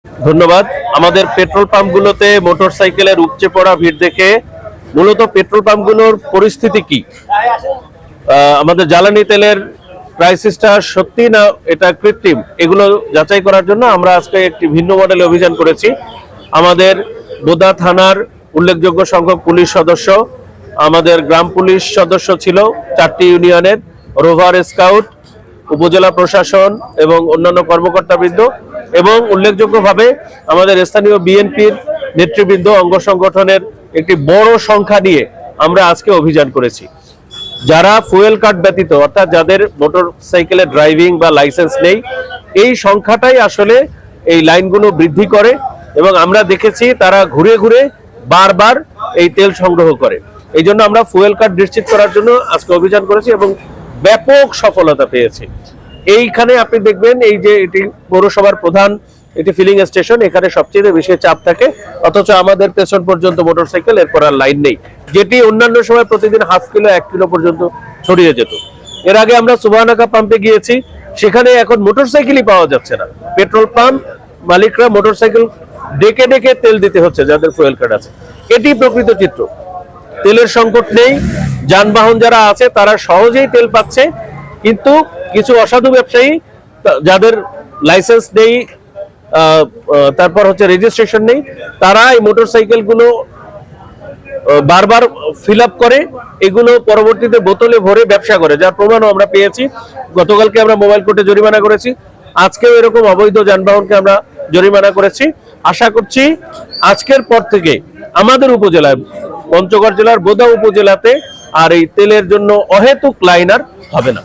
ধন্যবাদ। আমাদের পেট্রোল পাম্পগুলোতে মোটরসাইকেলের উপচে পড়া ভিড় দেখে মূলত পেট্রোল পাম্পগুলোর পরিস্থিতি কি, আমাদের জ্বালানি তেলের ক্রাইসিসটা সত্যি না এটা কৃত্রিম, এগুলো যাচাই করার জন্য আমরা আজকে একটি ভিন্ন মডেলে অভিযান করেছি। আমাদের বোদা থানার উল্লেখযোগ্য সংখ্যক পুলিশ সদস্য, আমাদের গ্রাম পুলিশ সদস্য ছিল 4টি ইউনিয়নের, রোভার স্কাউট, উপজেলা প্রশাসন এবং অন্যান্য কর্মকর্তাবৃন্দ এবং উল্লেখযোগ্যভাবে আমাদের স্থানীয় বিএনপির নেতৃবৃন্দ, অঙ্গ সংগঠনের একটি বড় সংখ্যা নিয়ে আমরা আজকে অভিযান করেছি। যারা ফুয়েল কার্ড ব্যতীত, অর্থাৎ যাদের মোটর সাইকেলের ড্রাইভিং বা লাইসেন্স নেই, এই সংখ্যাটাই আসলে এই লাইনগুলো বৃদ্ধি করে এবং আমরা দেখেছি তারা ঘুরে ঘুরে বারবার এই তেল সংগ্রহ করে। এই জন্য আমরা ফুয়েল কার্ড নিশ্চিত করার জন্য আজকে অভিযান করেছি এবং ব্যাপক সফলতা পেয়েছি। এইখানে আপনি দেখবেন এই যে এটি পৌরসভার প্রধান এটি ফিলিং স্টেশন, এখানে সবচেয়ে বেশি চাপ থাকে, অথচ আমাদের পেছন পর্যন্ত মোটরসাইকেল, এরপর আর লাইন নেই, যেটি অন্যান্য সময় প্রতিদিন হাফ কিলো 1 কিলো পর্যন্ত ছড়িয়ে যেত। এর আগে আমরা সুবহানাকা পাম্পে গিয়েছি, সেখানে এখন মোটরসাইকেলই পাওয়া যাচ্ছে না। পেট্রোল পাম্প মালিকরা মোটরসাইকেল ডেকে ডেকে তেল দিতে হচ্ছে যাদের ফুয়েল কার্ড আছে। এটি প্রকৃত চিত্র। তেলের সংকট নেই, যানবাহন যারা আছে তারা সহজেই তেল পাচ্ছে, কিন্তু কিছু অসাধু ব্যবসায়ী যাদের লাইসেন্স নেই, তারপর হচ্ছে রেজিস্ট্রেশন নেই, তারা এই মোটরসাইকেলগুলো বারবার ফিল আপ করে, এগুলো পরবর্তীতে বোতলে ভরে ব্যবসা করে, যার প্রমাণও আমরা পেয়েছি। গতকালকে আমরা মোবাইল কোর্টে জরিমানা করেছি, আজকেও এরকম অবৈধ যানবাহনকে আমরা জরিমানা করেছি। আশা করছি আজকের পর থেকে আমাদের উপজেলায়, পঞ্চগড় জেলার বোদা উপজেলাতে আর এই তেলের জন্য অহেতুক লাইন আর হবে না।